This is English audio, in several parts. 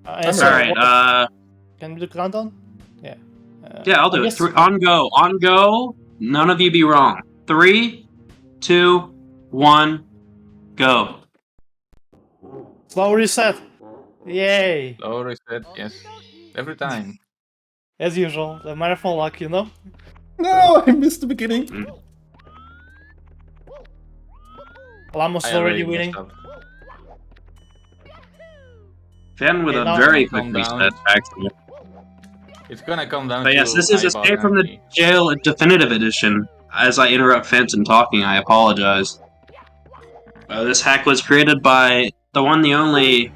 Alright, can we do countdown? Yeah. yeah, I'll do it. On go. On go. None of you be wrong. 3, 2, 1, go. Slow reset. Yay. Slow reset, yes. Every time. As usual, the marathon luck, you know? No, I missed the beginning. Lahmus is already winning. Fan with Hey, a now very calm quick down. reset, actually. It's gonna come down But to yes, this is eyeball Escape from the enemy. Jail Definitive Edition. As I interrupt Phanton talking, I apologize. This hack was created by the one, the only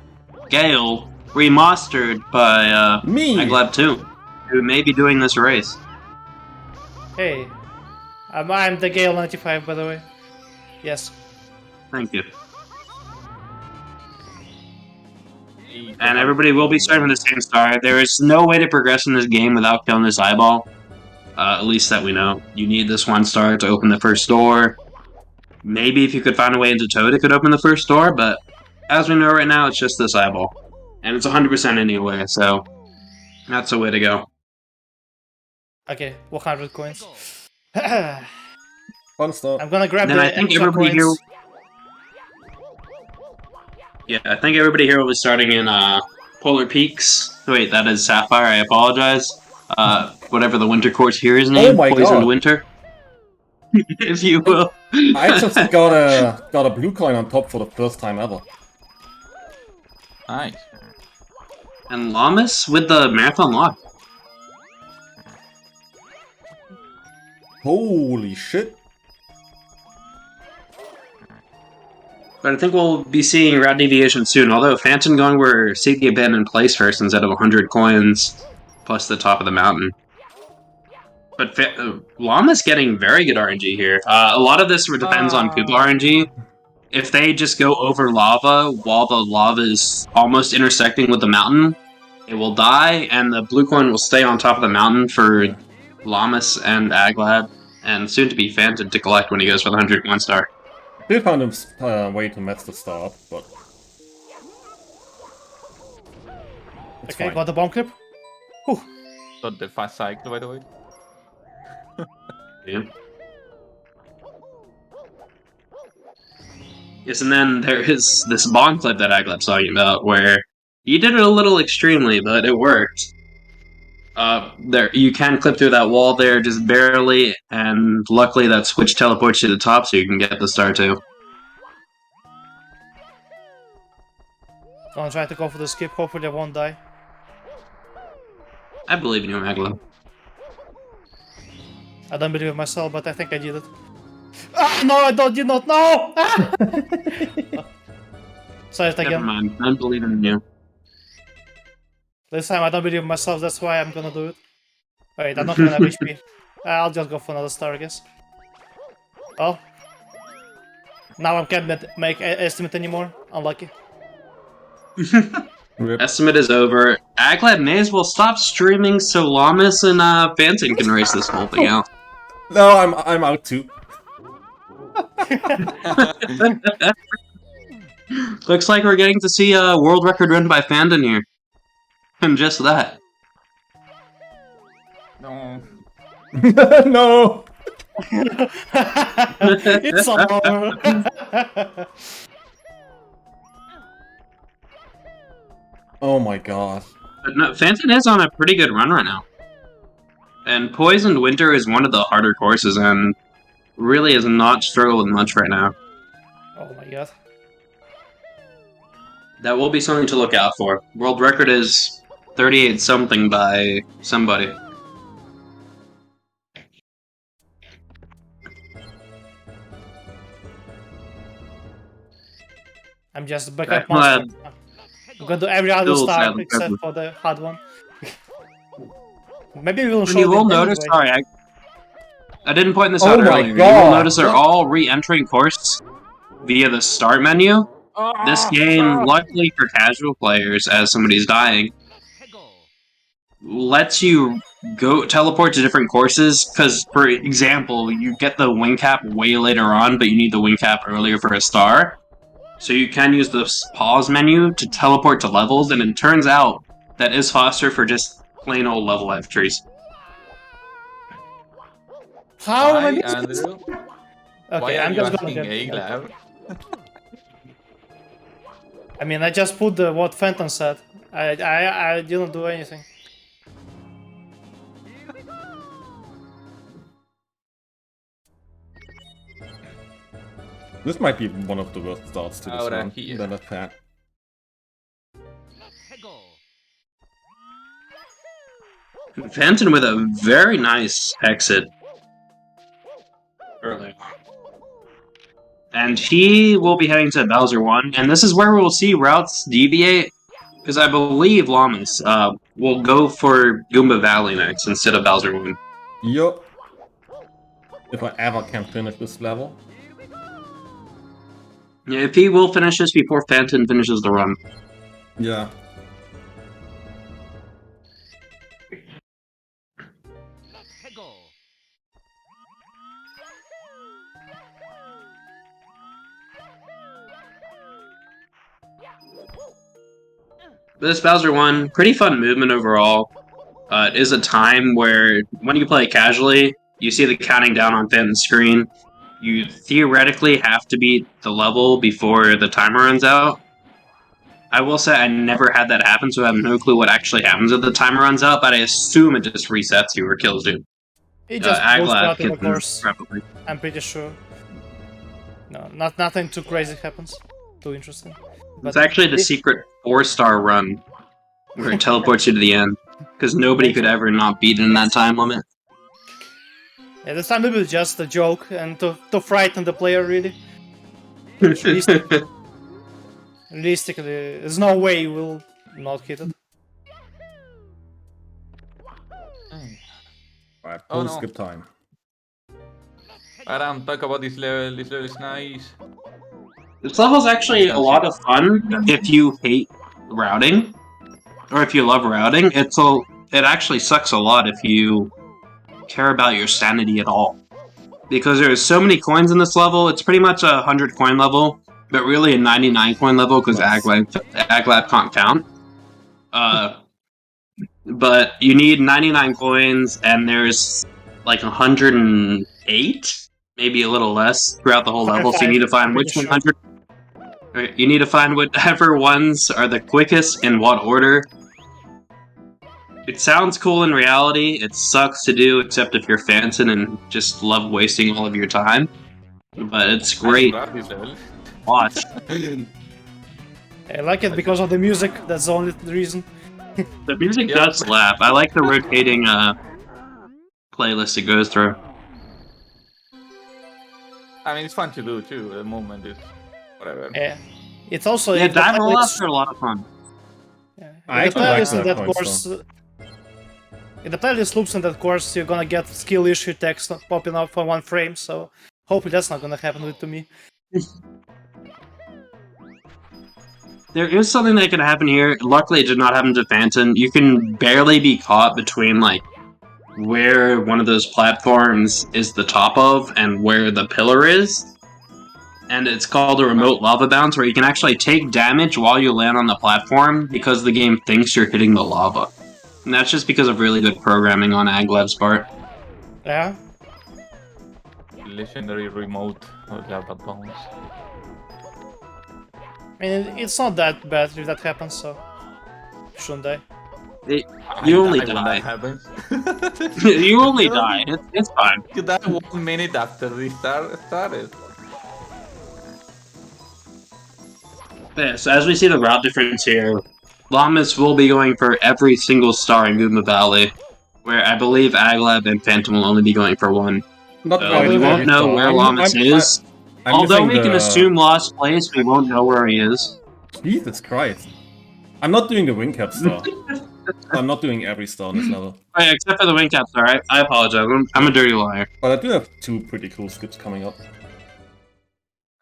Gale, remastered by Me! Aglab2, who may be doing this race. Hey. I'm the Gale 95, by the way. Yes. Thank you. And everybody will be starting with the same star. There is no way to progress in this game without killing this eyeball. At least that we know. You need this 1 star to open the first door. Maybe if you could find a way into Toad, it could open the first door, but as we know right now, it's just this eyeball. And it's 100% anyway, so that's the way to go. Okay, 100 coins. 1 star. I'm gonna grab Then the I think extra everybody coins. Yeah, I think everybody here will be starting in Polar Peaks. Wait, that is Sapphire, I apologize. Whatever the winter course here is named, my Poisoned God. Winter. If you will. I just got a blue coin on top for the first time ever. Nice. And Lahmus with the marathon lock. Holy shit. But I think we'll be seeing route deviation soon, although Phantom going where seek the abandoned place first instead of 100 coins plus the top of the mountain. But Llama's getting very good RNG here. A lot of this depends on Koopa RNG. If they just go over lava while the lava is almost intersecting with the mountain, it will die, and the blue coin will stay on top of the mountain for Lahmus and Aglab, and soon to be Phantom to collect when he goes for the 101 star. Did find a way to mess the star up, but... It's Okay, fine. got the bomb clip. Whew. Got the fast cycle, by the way. Yeah. Yes, and then there is this bomb clip that Aglab's talking about, where he did it a little extremely, but it worked. There, you can clip through that wall there just barely, and luckily that switch teleports you to the top so you can get the star too. Gonna try to go for the skip, hopefully I won't die. I believe in you, Aglab. I don't believe in myself, but I think I did it. Ah, no, I did not, no! Ah! Sorry, it Never again. mind, I'm believing in you. This time I don't believe in myself, that's why I'm gonna do it. Wait, I'm not gonna have HP. I'll just go for another star, I guess. Oh. Now I can't make estimate anymore. Unlucky. Estimate is over. Aglab may as well stop streaming so Lahmus and Phantom can race this whole thing out. No, I'm out too. Looks like we're getting to see a world record run by Phantom here. And just that. No. No! It's over. Oh my god. But no, Phantom is on a pretty good run right now. And Poisoned Winter is one of the harder courses and really has not struggled much right now. Oh my god. That will be something to look out for. World record is 38 something by somebody. I'm just backup Well, monster. I'm gonna do every other still star sadly except present. for the hard one. Maybe we will And show you will them notice, anyway. sorry, I didn't point this Oh out my earlier. You God. will notice they're all re-entering course via the start menu. This game, luckily for casual players, as somebody's dying, lets you go teleport to different courses, because, for example, you get the wing cap way later on, but you need the wing cap earlier for a star. So you can use the pause menu to teleport to levels, and it turns out that is faster for just plain old level entries. How am I Why, missing this? Andrew? Okay, Why are I'm you just gonna asking get. Aglab? I mean, I just put what Phantom said. I didn't do anything. This might be one of the worst starts to this Ahora run here. than I've had. Phantom with a very nice exit early on. And he will be heading to Bowser 1, and this is where we'll see routes deviate, because I believe Lahmus will go for Goomba Valley next instead of Bowser 1. Yup. If I ever can finish this level. Yeah, if he will finish this before Phantom finishes the run. Yeah. This Bowser 1, pretty fun movement overall. It is a time where, when you play casually, you see the counting down on Phantom's screen. You theoretically have to beat the level before the timer runs out. I will say I never had that happen, so I have no clue what actually happens if the timer runs out, but I assume it just resets you or kills you. He just goes Aglab out in the can course. probably. I'm pretty sure. No, nothing too crazy happens. Too interesting. It's actually the secret 4-star run where it teleports you to the end, because nobody could ever not beat it in that time limit. Yeah, this time maybe it's just a joke and to frighten the player, really. Realistically, there's no way you will not hit it. Alright, Oh, full no. skip time. Adam, talk about this level. This level is nice. This level's actually a lot of fun if you hate routing, or if you love routing. It actually sucks a lot if you care about your sanity at all. Because there's so many coins in this level, it's pretty much a 100 coin level, but really a 99 coin level because Nice. Aglab can't count. But you need 99 coins, and there's like 108, maybe a little less, throughout the whole level. So you need to find which 100. Right, you need to find whatever ones are the quickest in what order. It sounds cool in reality. It sucks to do, except if you're Phantom and just love wasting all of your time. But it's great. I love this level. Watch. I like it because of the music, that's the only reason. The music Yep. does slap. I like the rotating playlist it goes through. I mean, it's fun to do too. The movement is whatever. Yeah. It's also Yeah, if the dive playlist- rollouts are a lot of fun. Yeah. I If the actually like playlist in the that coins, course, if the playlist loops in that course, you're gonna get skill issue text popping up for one frame. So hopefully that's not gonna happen to me. There is something that can happen here. Luckily, it did not happen to Phantom. You can barely be caught between, like, where one of those platforms is the top of and where the pillar is. And it's called a remote lava bounce, where you can actually take damage while you land on the platform because the game thinks you're hitting the lava. And that's just because of really good programming on Aglab's part. Yeah. Legendary remote lava bounce. I mean, it's not that bad if that happens, so shouldn't I? You only When die. that happens. You only die. It's fine. You die 1 minute after the started. Yeah, so as we see the route difference here, Lahmus will be going for every single star in Goomba Valley, where I believe Aglab and Phantom will only be going for one. Not So quite we every won't know star. where Lahmus is. I'm Although missing we can the- assume lost place, we won't know where he is. Jesus Christ. I'm not doing the wing cap star. I'm not doing every star on this level. Right, except for the wing caps, alright? I apologize. I'm a dirty liar. But I do have 2 pretty cool skips coming up.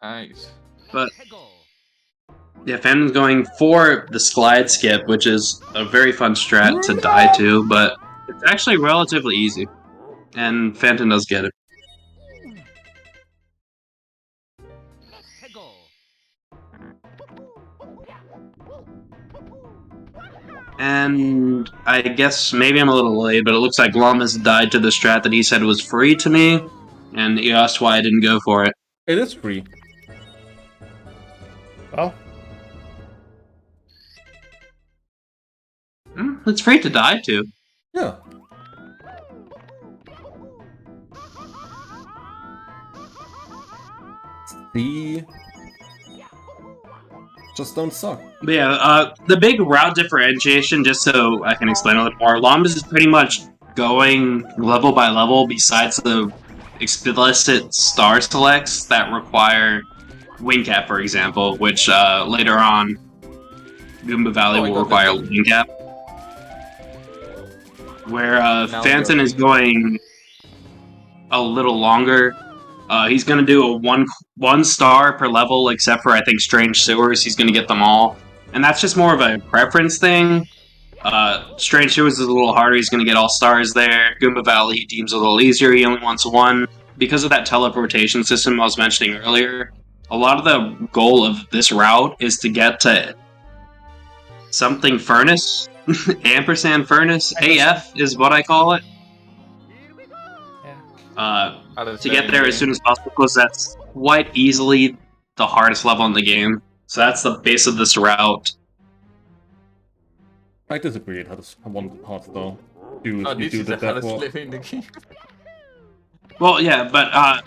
Nice. But yeah, Phantom's going for the slide skip, which is a very fun strat to die to, but it's actually relatively easy. And Phantom does get it. And I guess maybe I'm a little late, but it looks like Lahmus died to the strat that he said was free to me, and he asked why I didn't go for it. It is free. Well, It's free to die to. Yeah. See? Just don't suck. But yeah, the big route differentiation, just so I can explain a little more, Lahmus is pretty much going level by level besides the explicit star selects that require wing cap, for example, which later on Goomba Valley will require wing cap. Where Phanton is going a little longer. He's going to do a one star per level, except for, I think, Strange Sewers. He's going to get them all. And that's just more of a preference thing. Strange Sewers is a little harder. He's going to get all stars there. Goomba Valley he deems a little easier. He only wants one. Because of that teleportation system I was mentioning earlier, a lot of the goal of this route is to get to something Furnace. Ampersand Furnace. AF is what I call it. To get there as soon as possible, because that's quite easily the hardest level in the game. So that's the base of this route. I disagree. It has one part though. This is the hardest level in the game. Well, yeah, but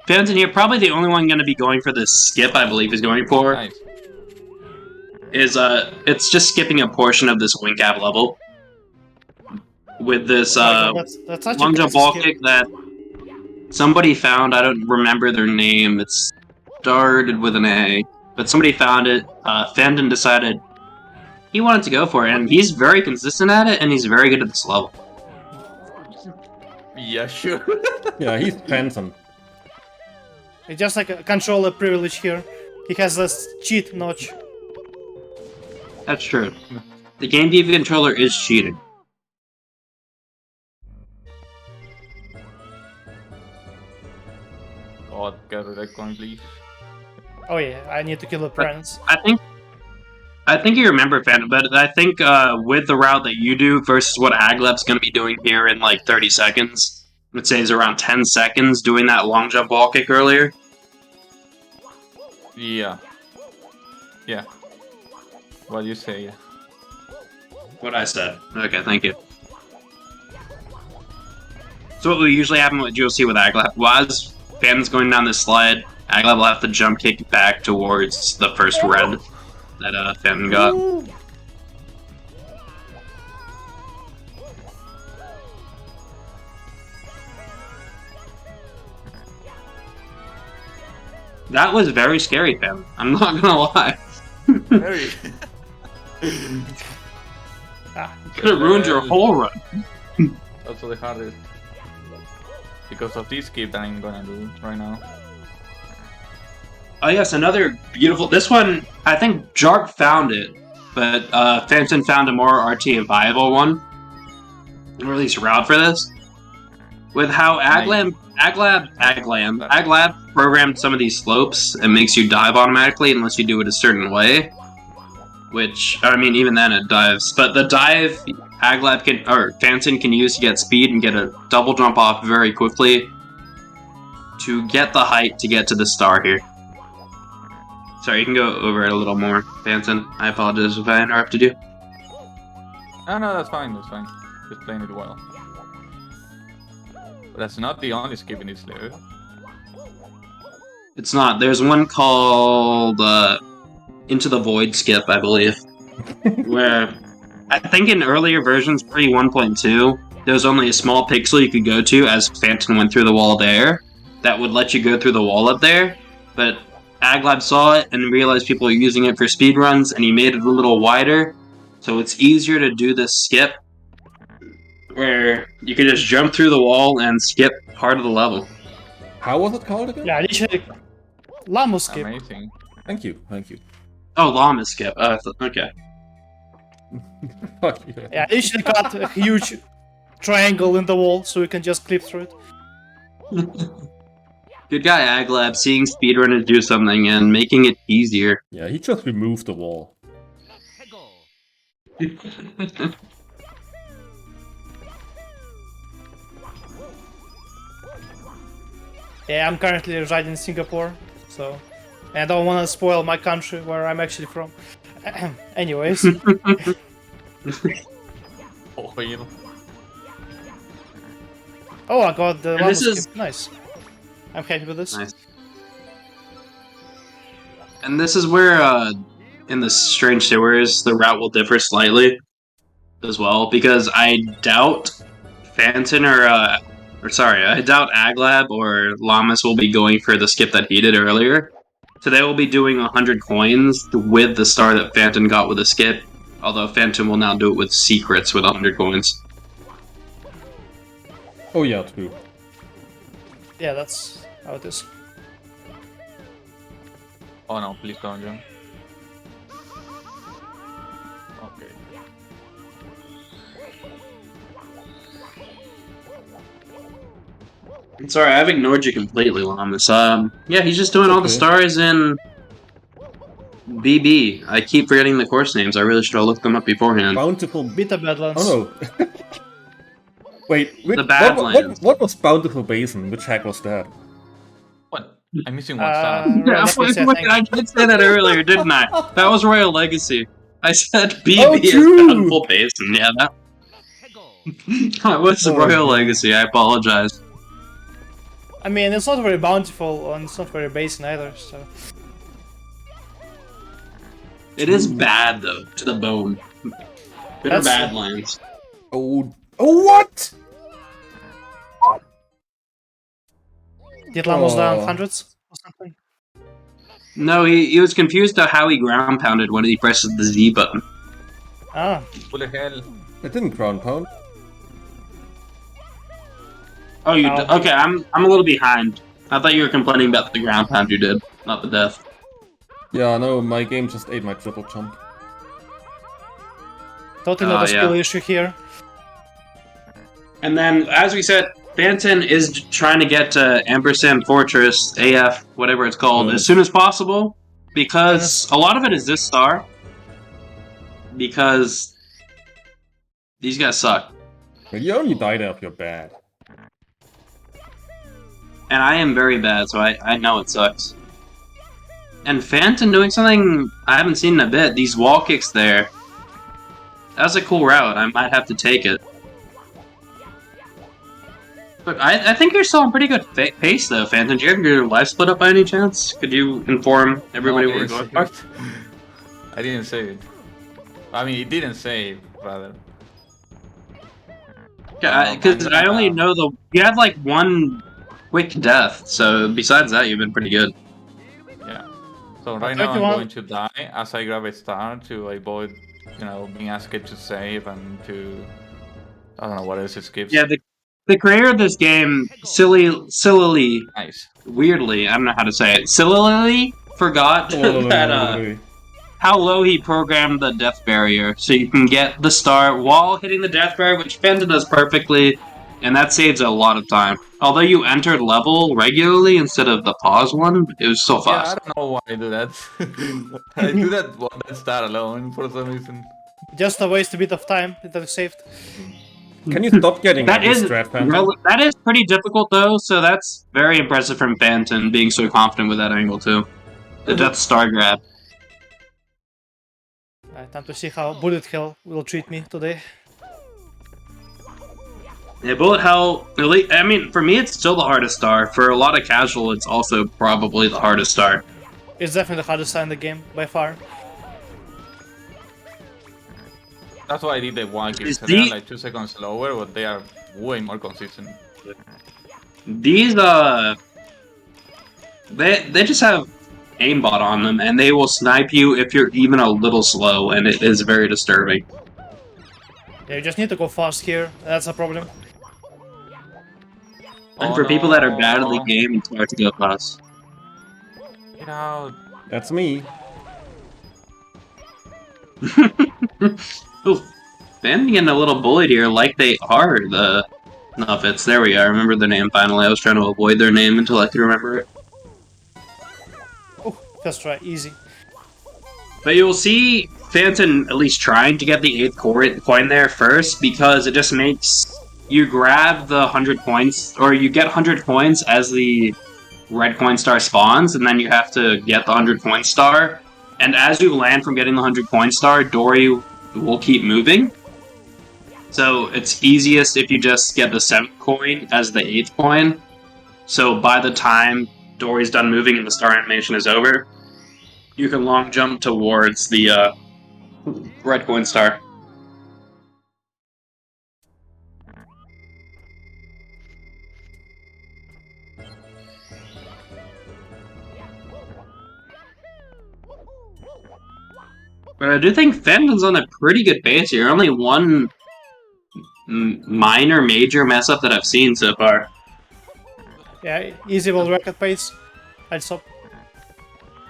Phantom, you're probably the only one going to be going for this skip. I believe is going for Nice. it's just skipping a portion of this wing cap level with this that's such long a jump wall kick that somebody found. I don't remember their name. It started with an A, but somebody found it. Phantom decided he wanted to go for it, and he's very consistent at it, and he's very good at this level. Yeah, sure. Yeah, he's Phantom. It's just like a controller privilege here. He has this cheat notch. That's true. The Game DV controller is cheating. God, get rid of that coin, please. Oh yeah, I need to kill the parents. I think you remember Phantom, but I think with the route that you do versus what Aglab's going to be doing here in like 30 seconds, it saves around 10 seconds doing that long jump wall kick earlier. Yeah. Yeah. What you say, yeah. What I said. Okay, thank you. So what will usually happen with you'll see with Aglab was Phantom's going down this slide, Aglab will have to jump kick back towards the first red that Phantom got. That was very scary, Phantom. I'm not gonna lie. Very. Could have ruined your whole run. Also the hardest. Because of this skip that I'm gonna do right now. Oh yes, another beautiful... This one, I think Jark found it, but Phantom found a more RTA viable one. Or at least route for this. With how Aglab programmed some of these slopes and makes you dive automatically unless you do it a certain way. Which, I mean, even then it dives. But the dive Aglab can, or Phantom can use to get speed and get a double jump off very quickly to get the height to get to the star here. Sorry, you can go over it a little more, Phantom. I apologize if I interrupted you. Oh, no, that's fine, that's fine. Just playing it well. But that's not the only skip in this level. It's not. There's one called Into the Void skip, I believe. Where I think in earlier versions, pre 1.2, there was only a small pixel you could go to as Phantom went through the wall there. That would let you go through the wall up there. But Aglab saw it and realized people are using it for speedruns, and he made it a little wider. So it's easier to do this skip where you can just jump through the wall and skip part of the level. How was it called again? Yeah, literally, Lahmus skip. Amazing. Thank you, thank you. Oh, Lahmus skip. Okay. Fuck you. Yeah, literally cut a huge triangle in the wall so we can just clip through it. Good guy, Aglab, seeing speedrunners do something and making it easier. Yeah, he just removed the wall. Yeah, I'm currently residing in Singapore, so and I don't want to spoil my country where I'm actually from. Anyways, Oil. oh, I got the And this Lahmus is- skip. Nice. I'm happy with this. Nice. And this is where, in the strange sewers, the route will differ slightly as well, because I doubt Phanton I doubt Aglab or Lahmus will be going for the skip that he did earlier. So they will be doing 100 coins with the star that Phantom got with the skip, although Phantom will now do it with secrets with 100 coins. Oh yeah, true. Yeah, that's how it is. Oh no, please don't jump. Okay. Sorry, I've ignored you completely, Lahmus. Yeah, he's just doing all the Okay. stars in BB. I keep forgetting the course names. I really should have looked them up beforehand. Bountiful. Beta Badlands. Oh no. Wait, The Badlands. what was Bountiful Basin? Which hack was that? What? I'm missing one star. Royal Legacy, I think. I did say that earlier, didn't I? That was Royal Legacy. I said BB Oh, is true. Bountiful Basin. Yeah, that. That was Oh, Royal yeah. Legacy. I apologize. I mean, it's not very bountiful and it's not very basin either, so. It is bad though, to the bone. Bitter That's- Badlands. Oh what? Did Lahmus down Oh. hundreds or something? No, he was confused to how he ground pounded when he presses the Z button. Ah, What the hell? I didn't ground pound. Oh, you Oh. did? Okay, I'm a little behind. I thought you were complaining about the ground pound you did, not the death. Yeah, no, my game just ate my triple jump. totally not Oh, a skill yeah. issue here. And then, as we said, Phantom is trying to get to Ampersand Fortress, AF, whatever it's called, as soon as possible, because a lot of it is this star. Because these guys suck. But you only die there if you're bad. And I am very bad, so I know it sucks. And Phantom doing something I haven't seen in a bit. These wall kicks there. That's a cool route. I might have to take it. But I think you're still on pretty good pace, though, Phantom. Do you have your life split up by any chance? Could you inform everybody No, what we're I going didn't for? say it. I didn't say it. I mean, it didn't say it, rather. Yeah, because I only know you had like one quick death, so besides that, you've been pretty good. Yeah. So right now I'm 31. going to die as I grab a star to avoid, you know, being asked to save and to... I don't know what else it skips. Yeah, the creator of this game, sillily, Nice. weirdly, I don't know how to say it, sillily forgot that how low he programmed the death barrier, so you can get the star while hitting the death barrier, which Phantom does perfectly, and that saves a lot of time. Although you entered level regularly instead of the pause one, it was still Yeah, I fast. don't know why I do that. I do that one that star alone for some reason. Just a waste a bit of time that I saved. Can you stop getting That every is strat, Phantom? that is pretty difficult though, so that's very impressive from Phantom being so confident with that angle too. The death star grab. Alright, time to see how Bullet Hell will treat me today. Yeah, Bullet Hell, I mean, for me it's still the hardest star. For a lot of casual, it's also probably the hardest star. It's definitely the hardest star in the game, by far. That's why I did the one kill. Is So they're the- like 2 seconds slower, but they are way more consistent. These, they just have aimbot on them, and they will snipe you if you're even a little slow, and it is very disturbing. Yeah, you just need to go fast here, that's a problem. And Oh, for people that are bad at the no. game, it's hard to go fast. Get out. That's me. Ooh, Phantom getting a little bullied here, like they are the Nuffets. There we go, I remember their name finally. I was trying to avoid their name until I could remember it. Oh, first try, easy. But you will see Phanton at least trying to get the 8th coin there first, because it just makes you grab the 100 points, or you get 100 coins as the red coin star spawns, and then you have to get the 100 coin star. And as you land from getting the 100 coin star, Dory will keep moving. So it's easiest if you just get the 7th coin as the 8th coin. So by the time Dory's done moving and the star animation is over, you can long jump towards the red coin star. But I do think Phantom's on a pretty good pace here. Only one minor, major mess up that I've seen so far. Yeah, easy world record pace. I'll stop.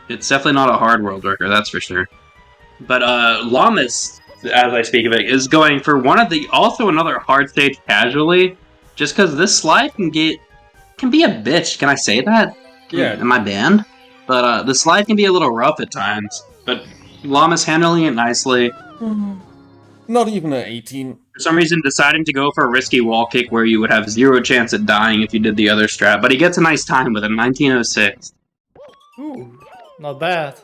It's definitely not a hard world record, that's for sure. But Lahmus, as I speak of it, is going for also another hard stage casually, just because this slide can be a bitch. Can I say that? Yeah. Am I banned? But the slide can be a little rough at times. But Lahmus handling it nicely. Not even an 18. For some reason, deciding to go for a risky wall kick where you would have 0 chance at dying if you did the other strat. But he gets a nice time with it, 1906. Ooh, not bad.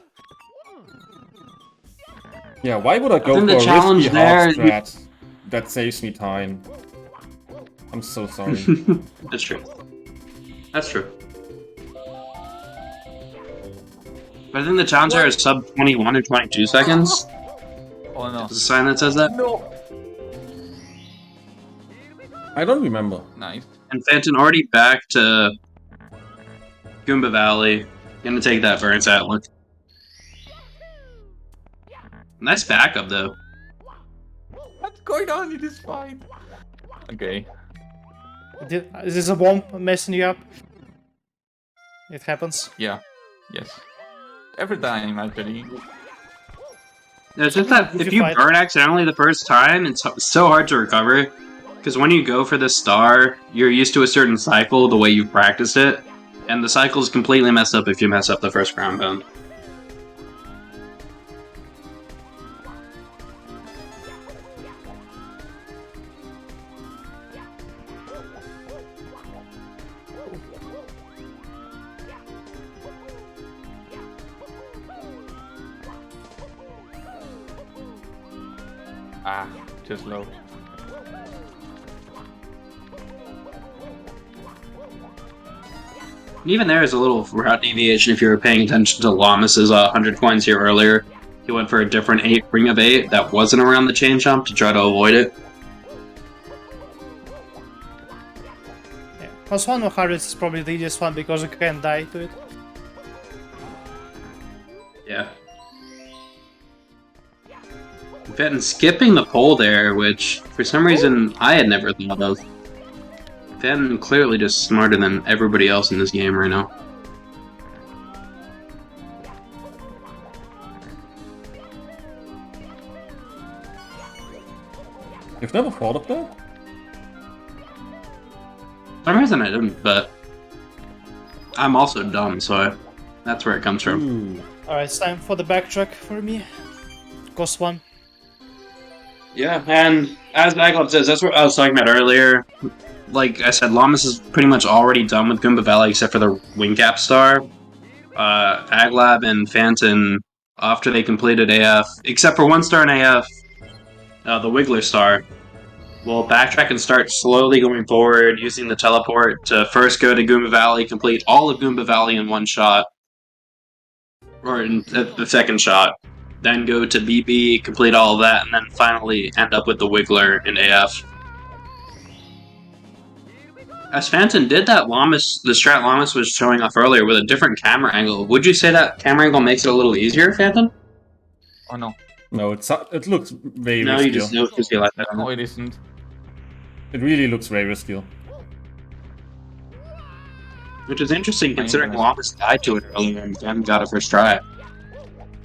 Yeah, why would I go for the a challenge risky there, hard strat that saves me time? I'm so sorry. That's true. That's true. But I think the challenge there is sub 21 or 22 seconds. Oh no. There's a sign that says that. No. I don't remember. Nice. And Phantom already back to Goomba Valley. Gonna take that Burns Atlas. Nice backup though. What's going on? It is fine. Okay. Is this a bomb messing you up? It happens. Yeah. Yes. Every time, actually. It's just that if you burn accidentally the first time, it's so hard to recover. Because when you go for the star, you're used to a certain cycle the way you've practiced it. And the cycle is completely messed up if you mess up the first ground pound. Ah, just low. Even there is a little route deviation if you were paying attention to Lahmus's 100 coins here earlier. He went for a different ring of 8 that wasn't around the chain jump to try to avoid it. Yeah. +1 or hardest is probably the easiest one because you can't die to it. Yeah. Phantom skipping the pole there, which for some reason I had never thought of. Phantom clearly just smarter than everybody else in this game right now. You've never thought of that? For some reason I didn't, but I'm also dumb, so that's where it comes from. Ooh. Alright, it's time for the backtrack for me. Cost 1. Yeah, and as Aglab says, that's what I was talking about earlier. Like I said, Lahmus is pretty much already done with Goomba Valley except for the wing cap star. Aglab and Phantom, after they completed AF, except for 1 star in AF, the Wiggler star, will backtrack and start slowly going forward using the teleport to first go to Goomba Valley, complete all of Goomba Valley in 1 shot, or in the second shot. Then go to BB, complete all of that, and then finally end up with the Wiggler in AF. As Phantom did that Lahmus, the strat Lahmus was showing off earlier with a different camera angle. Would you say that camera angle makes it a little easier, Phantom? Oh no. No, it looks very No, risky. you just know because you like that. No, it isn't. It really looks very risky. Which is interesting considering Lahmus died to it earlier and Phantom got it first try.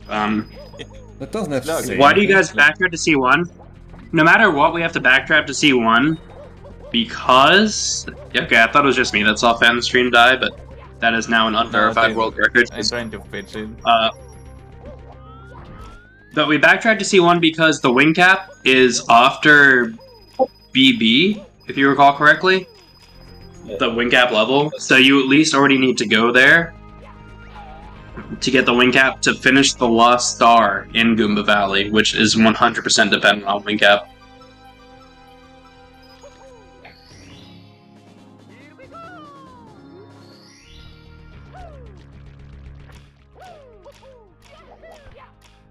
That doesn't have to Look, say Why do you anything. guys backtrack to C1? No matter what, we have to backtrack to C1 because... Okay, I thought it was just me that saw Phantom stream die, but that is now an unverified world record. I'm trying to fix it. But we backtracked to C1 because the wing cap is after BB, if you recall correctly. The wing cap level. So you at least already need to go there to get the wing cap to finish the last star in Goomba Valley, which is 100% dependent on wing cap.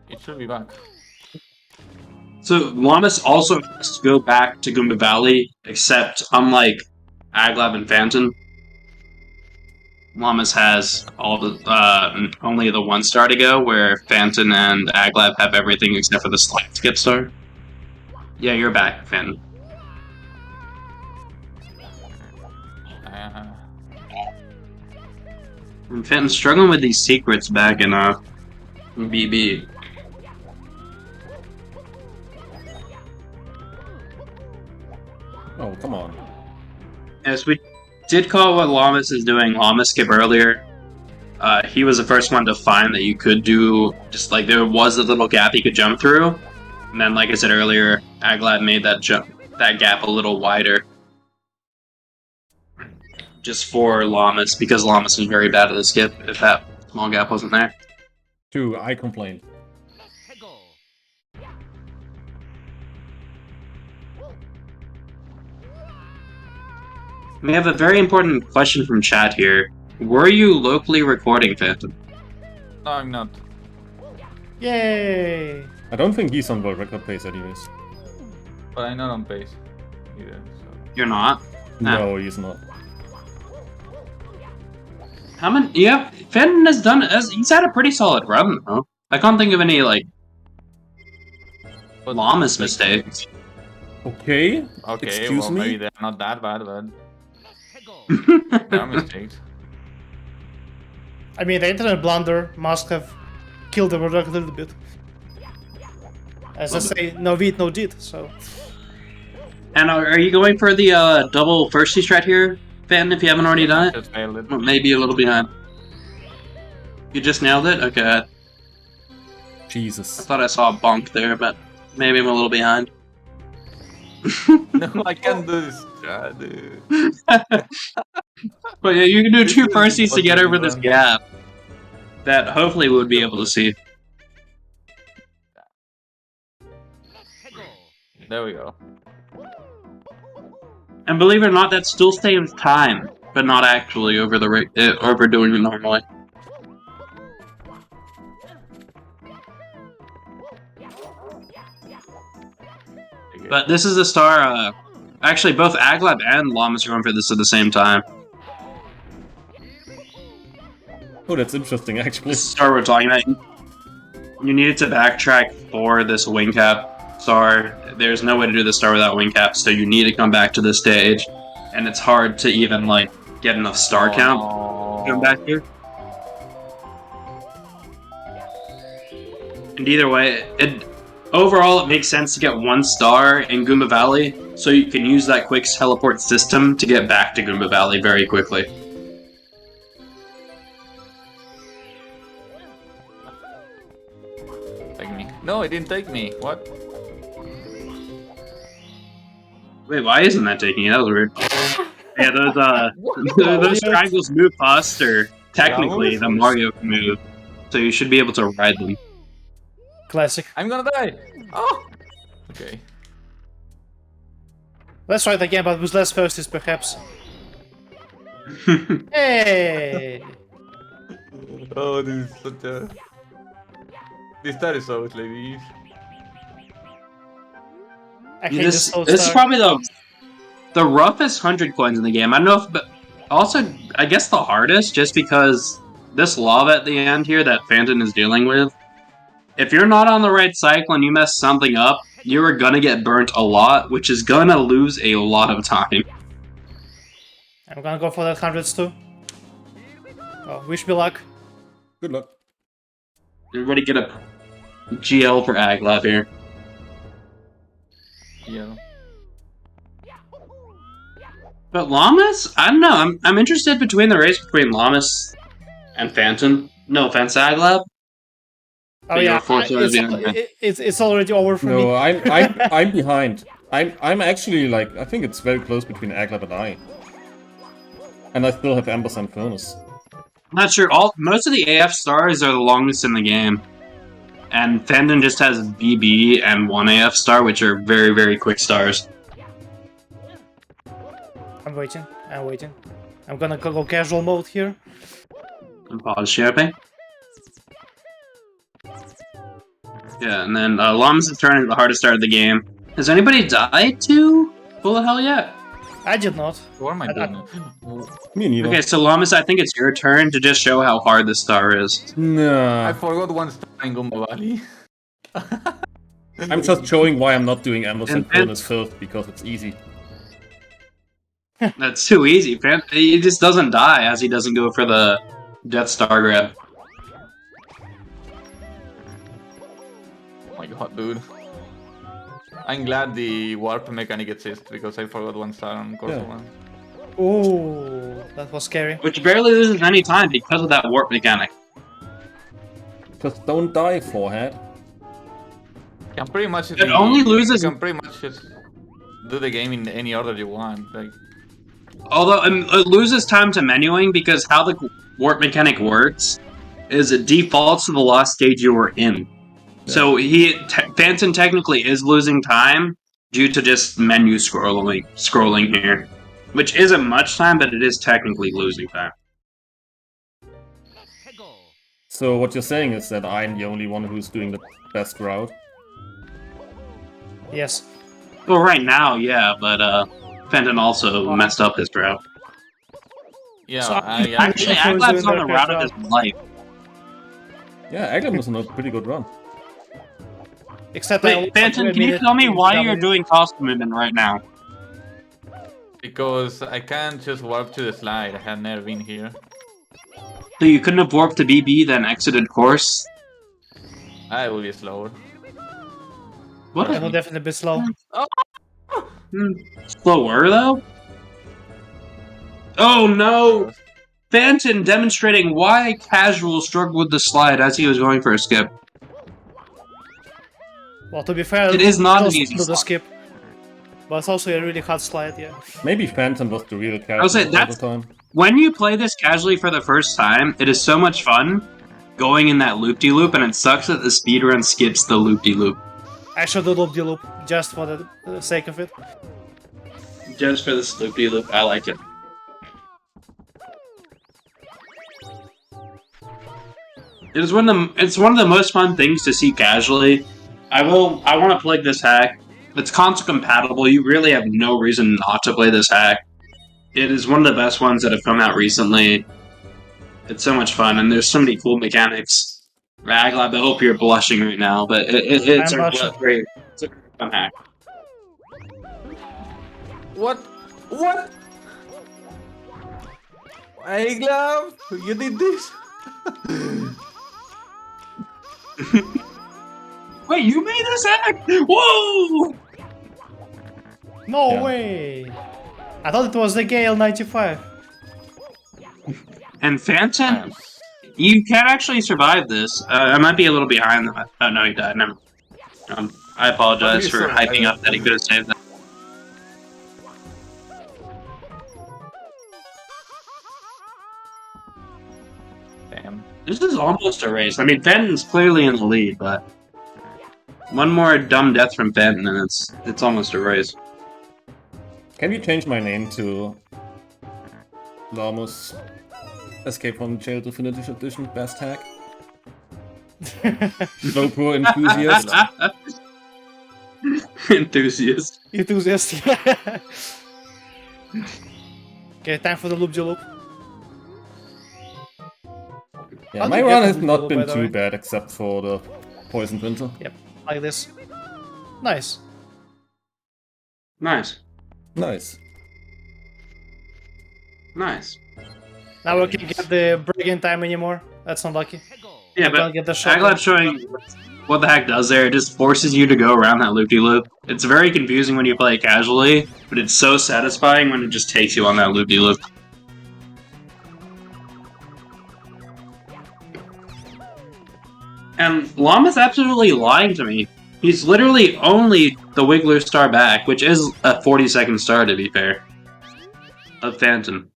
It should be back. So Lahmus also has to go back to Goomba Valley, except unlike Aglab and Phanton, Lahmus has all the only the 1 star to go, where Phanton and Aglab have everything except for the slight skip star. Yeah, you're back, Phanton. And Phanton's struggling with these secrets back in BB. Oh, come on. As we did call what Lahmus is doing Lahmus skip earlier. He was the first one to find that you could do, just like there was a little gap he could jump through. And then, like I said earlier, Aglab made that gap a little wider. Just for Lahmus, because Lahmus was very bad at the skip if that small gap wasn't there. 2, I complained. We have a very important question from chat here. Were you locally recording, Phantom? No, I'm not. Yay! I don't think he's on world record pace anyways. But I'm not on pace either, so... You're not? No, he's not. How many? Yeah, Phantom has done. He's had a pretty solid run, though. I can't think of any like Lahmus mistakes. Okay. Okay, Excuse well, me? maybe they're not that bad, but there are mistakes. I mean, the internet blunder must have killed the product a little bit. As I say, no eat, no did, so... And are you going for the double firsty strat here, Phantom, if you haven't already done it? Just failed it. Well, maybe a little behind. You just nailed it? Okay. I Jesus. thought I saw a bonk there, but maybe I'm a little behind. No, I can't do this. Dude. But yeah, you can do 2 is firsties to get what over we this want. gap. That hopefully we'll be able to see. There we go. And believe it or not, that still saves time, but not actually over the overdoing it normally. But this is a star. Actually, both Aglab and Lahmus are going for this at the same time. Oh, that's interesting, actually. This star we're talking about. You needed to backtrack for this wing cap star. There's no way to do this star without wing cap, so you need to come back to this stage. And it's hard to even like get enough star count to come back here. And either way, overall it makes sense to get 1 star in Goomba Valley, so you can use that quick teleport system to get back to Goomba Valley very quickly. Take me. No, it didn't take me. What? Wait, why isn't that taking you? That was weird. Yeah, those triangles move faster, technically, than Mario can move. So you should be able to ride them. Classic. I'm gonna die! Oh! Okay. Let's try it again, but with less firsties, perhaps. Hey! Oh, this is such a... This star is so ladies. I hate This this is probably the roughest 100 coins in the game. I don't know if, but also, I guess the hardest, just because this lava at the end here that Phantom is dealing with, if you're not on the right cycle and you mess something up, you're gonna get burnt a lot, which is gonna lose a lot of time. I'm gonna go for that 100s too. Oh, wish me luck. Good luck. Everybody get a GL for Aglab here. Yeah. But Lahmus? I don't know. I'm interested between the race between Lahmus and Phantom. No offense, Aglab. Oh But yeah, you're 4 stars behind me. it's already over for me. No, I'm behind. I'm actually like, I think it's very close between Aglab and I. And I still have Ampersand Furnace. I'm not sure. Most of the AF stars are the longest in the game. And Phantom just has BB and 1 AF star, which are very, very quick stars. I'm waiting. I'm gonna go casual mode here. And pause shipping. Yeah, and then Lahmus' turn is the hardest start of the game. Has anybody died to Bullet Hell yet? I did not. What am I doing? Me neither. Okay, so Lahmus, I think it's your turn to just show how hard this star is. I Nah. forgot one star in Goomba Valley. I'm just showing why I'm not doing Ampersand And- Furnace first, because it's easy. That's too easy. He just doesn't die as he doesn't go for the Death Star grab. Oh my god, dude. I'm glad the warp mechanic exists because I forgot one star on course Yeah. 1. Ooh, that was scary. Which barely loses any time because of that warp mechanic. Just don't die, forehead. You can pretty much It only loses- You can pretty much just do the game in any order you want. Like, Although it loses time to menuing because how the warp mechanic works is it defaults to the last stage you were in. So Phantom technically is losing time due to just menu scrolling here, which isn't much time, but it is technically losing time. So what you're saying is that I'm the only one who's doing the best route? Yes. Well, right now, yeah, but Phantom also messed up his route. yeah, So, I Actually, Phantom was Aglab's doing on the that route of his life. Yeah, Aglab was on a pretty good run. Except Wait, Phantom, can you tell me why you're doing cost movement right now? because I can't just warp to the slide. I have never been here. So you couldn't have warped to BB, then exited course? I will be slower. What? It will definitely be slow. Slower, though? Oh no! Phantom demonstrating why casual struggled with the slide as he was going for a skip. Well, to be fair, It is not an also easy do the slide. skip. But it's also a really hard slide, yeah. Maybe Phantom was the real character I would say all that's- the time. When you play this casually for the first time, it is so much fun going in that loop-de-loop, and it sucks that the speedrun skips the loop-de-loop. I should do loop-de-loop just for the sake of it. Just for this loop-de-loop, I like it. It's one of the most fun things to see casually. I want to play this hack. It's console compatible. You really have no reason not to play this hack. It is one of the best ones that have come out recently. It's so much fun, and there's so many cool mechanics. Aglab, I hope you're blushing right now, but it's I'm a blushing. great fun hack. What? What? Aglab, you did this? Wait, you made this hack? Whoa! No Yeah. way! I thought it was the Gale 95. And Phantom, you can actually survive this. I might be a little behind. Oh no, he died. Never. I apologize He's for survived. hyping up that he could have saved that. Damn. This is almost a race. I mean, Phantom's clearly in the lead, but one more dumb death from Phantom, and it's almost a race. Can we change my name to Lahmus Escape from Jail Definitive Edition Best Hack? No poor enthusiast. Enthusiast. Enthusiast. Okay, time for the loop-de-loop. Yeah, How my did you run get has to not the been by the too way? bad except for the Poisoned Winter. Yep, like this. Nice. Nice. Nice. Nice. Now we can get the break-in time anymore. That's not lucky. Yeah, We're gonna but get the shot. Aglab showing what the heck does there. It just forces you to go around that loop-de-loop. It's very confusing when you play it casually, but it's so satisfying when it just takes you on that loop-de-loop. And Llama's absolutely lying to me. He's literally only the Wiggler star back, which is a 40-second star, to be fair, of Phantom.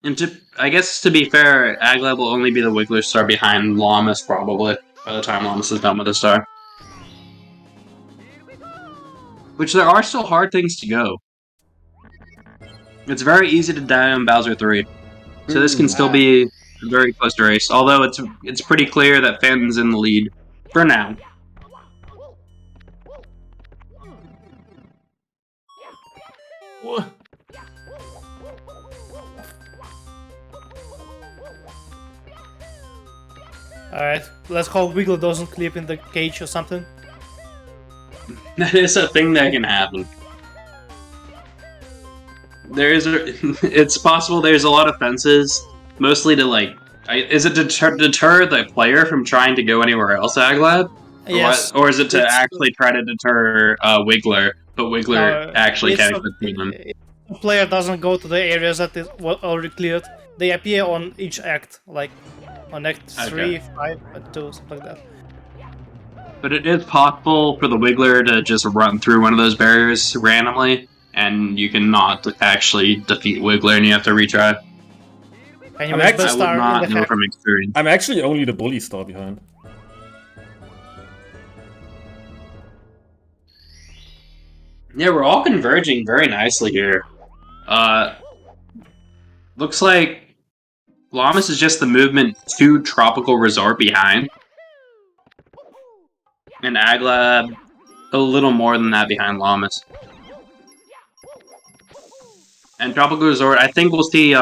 And I guess to be fair, Aglab will only be the Wiggler star behind Lahmus, probably, by the time Lahmus is done with the star. Which there are still hard things to go. It's very easy to die on Bowser 3. So this can still be a very close to race, although it's pretty clear that Phantom's in the lead for now. What? Alright, let's hope Wiggler doesn't clip in the cage or something. That is a thing that can happen. It's possible there's a lot of fences, mostly to like, is it to deter the player from trying to go anywhere else, Aglab? Yes. Or is it to actually try to deter Wiggler, but Wiggler actually can't clip them? If the player doesn't go to the areas that is already cleared, they appear on each act, like on act 3, 5, and 2, something like that. But it is possible for the Wiggler to just run through one of those barriers randomly, and you cannot actually defeat Wiggler, and you have to retry. And you I'm miss actually- the I star would not in the know hack. from experience. I'm actually only the bully star behind. Yeah, we're all converging very nicely here. Looks like Lahmus is just the movement 2 Tropical Resort behind. And Aglab a little more than that behind Lahmus. And Tropical Resort, I think we'll see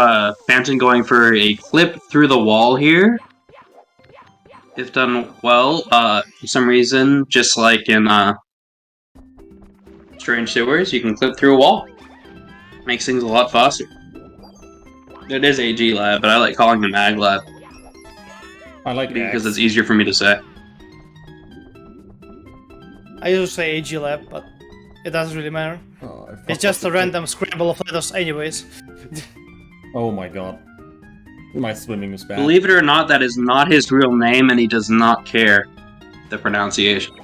Phantom going for a clip through the wall here. If done well, for some reason, just like in Strange Sewers, you can clip through a wall. Makes things a lot faster. It is Aglab, but I like calling him Aglab I like because X. it's easier for me to say. I usually say Aglab, but it doesn't really matter. Oh, I fucked It's just up a the- random scramble of letters anyways. Oh my god. My swimming is bad. Believe it or not, that is not his real name, and he does not care the pronunciation.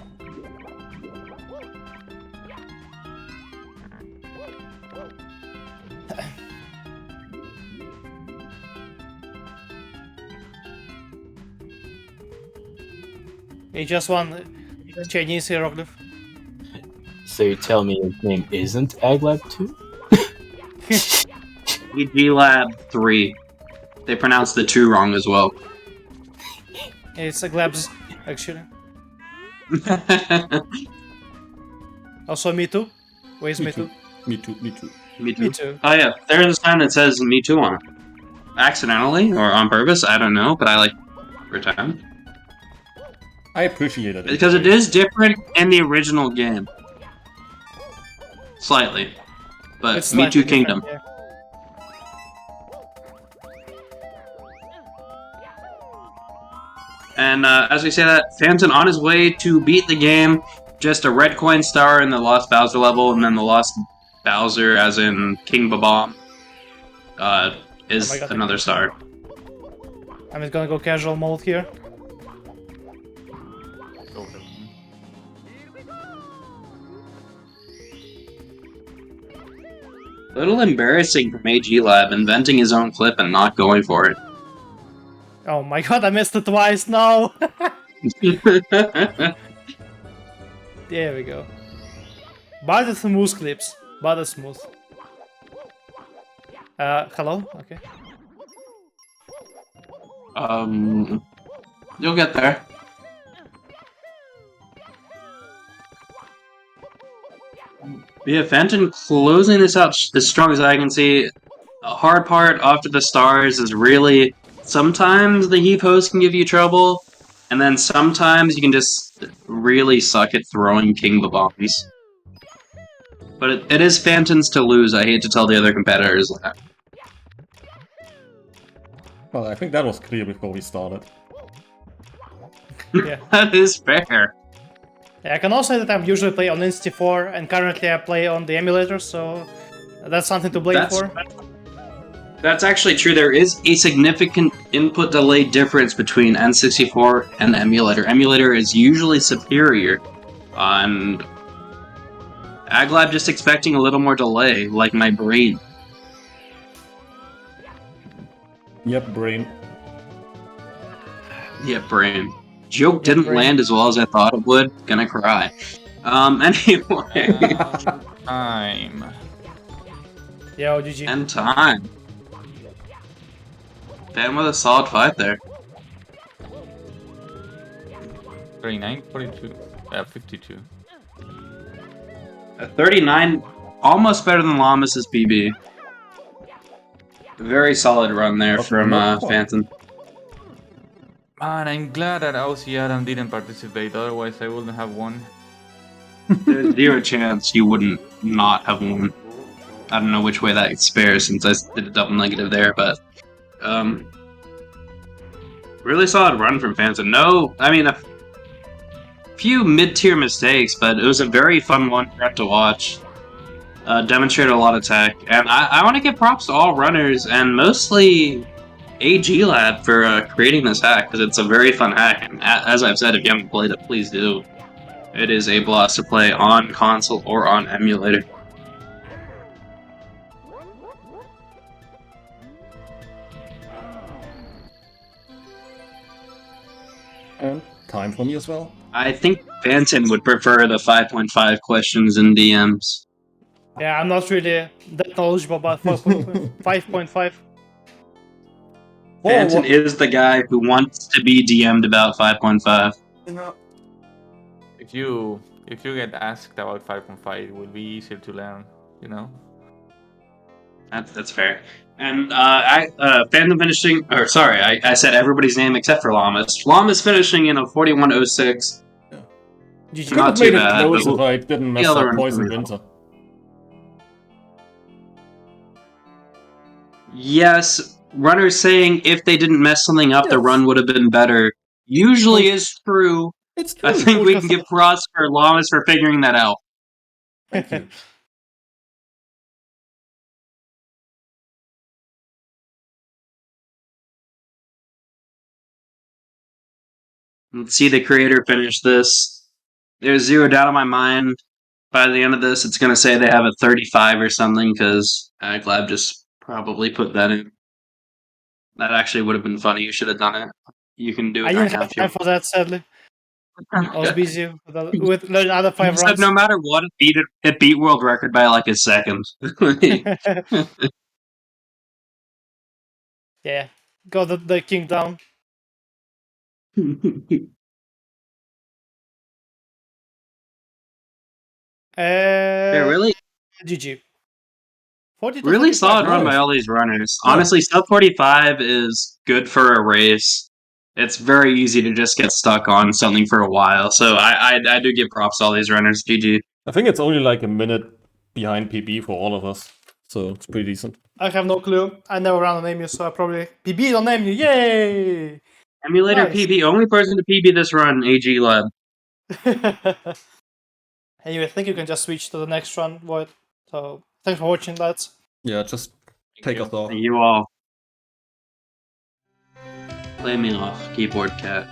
He just won Chinese hieroglyph. So you tell me his name isn't Aglab2? Aglab 3. They pronounced the 2 wrong as well. It's Aglab's, actually. Also, me too. Where's me too? Me too, me too. Me too. Me too. Oh yeah, there's a sign that says "Me Too" on it. Accidentally or on purpose, I don't know, but I like pretend. I appreciate it. Because it is different in the original game. Slightly. But It's Me slightly Too Kingdom. different, yeah. And as we say that, Phantom on his way to beat the game. Just a red coin star in the Lost Bowser level, and then the Lost Bowser, as in King Babam, is Oh my God, another star. I'm just gonna go casual mode here. Go for it. A little embarrassing from Aglab inventing his own clip and not going for it. Oh my god, I missed it twice, no! There we go. Butter smooth clips. Butter smooth. Hello? Okay. You'll get there. Yeah, Phantom closing this out as strong as I can see. The hard part after the stars is really sometimes the heave hose can give you trouble, and then sometimes you can just really suck at throwing King Babams. But it is Phantom's to lose. I hate to tell the other competitors that. Well, I think that was clear before we started. Yeah. That is fair. Yeah, I can also say that I usually play on Insti4, and currently I play on the emulator, so that's something to blame That's- for. That's actually true. There is a significant input delay difference between N64 and the emulator. Emulator is usually superior, and Aglab just expecting a little more delay, like my brain. Yep, brain. Yeah, brain. Joke didn't brain. land as well as I thought it would. Gonna cry. Anyway. Time. Yo, GG. And time. Fan with a solid 5 there. 39, 42. 52. A 39, almost better than Lahmus's PB. Very solid run there from Phantom. Man, I'm glad that Aussie Adam didn't participate, otherwise I wouldn't have won. There's zero chance you wouldn't not have won. I don't know which way that spares since I did a double negative there, but really solid run from Phantom. No, I mean, a few mid-tier mistakes, but it was a very fun one to watch. Demonstrated a lot of tech, and I want to give props to all runners, and mostly Aglab for creating this hack, because it's a very fun hack, and as I've said, if you haven't played it, please do. It is a blast to play on console or on emulator. And time for me as well. I think Phantom would prefer the 5.5 questions in DMs. Yeah, I'm not really that knowledgeable about 5.5. Phantom is the guy who wants to be DM'd about 5.5. If you get asked about 5.5, it will be easier to learn, you know? That's fair. And Phantom finishing, or sorry, I said everybody's name except for Lahmus. Lahmus finishing in a 41.06. GG. Could Not have too made it bad, close but if I didn't mess the other up one's Poison pretty Winter. Yes, runners saying if they didn't mess something up, the Yes. run would have been better. Usually is true. It's true. I think we can give props for Lahmus for figuring that out. Thank you. Let's see the creator finish this. There's zero doubt in my mind. By the end of this, it's going to say they have a 35 or something, because Aglab just probably put that in. That actually would have been funny. You should have done it. You can do it I right didn't now have if you time for that, sadly. I was busy with the other You 5 said runs. no matter what, it beat world record by like a second. Yeah, got the king down. Yeah, really, GG. 40 to really 35. solid run nice. by all these runners. Yeah. Honestly, sub 45 is good for a race. It's very easy to just get stuck on something for a while. So I do give props to all these runners. GG. I think it's only like a minute behind PB for all of us, so it's pretty decent. I have no clue. I never ran on Emu, so I probably... PB on Emu, yay! Emulator Nice. PB, only person to PB this run, Aglab. Anyway, I think you can just switch to the next run, Void. So, thanks for watching, lads. Yeah, just take us off. You all. Play me off, keyboard cat.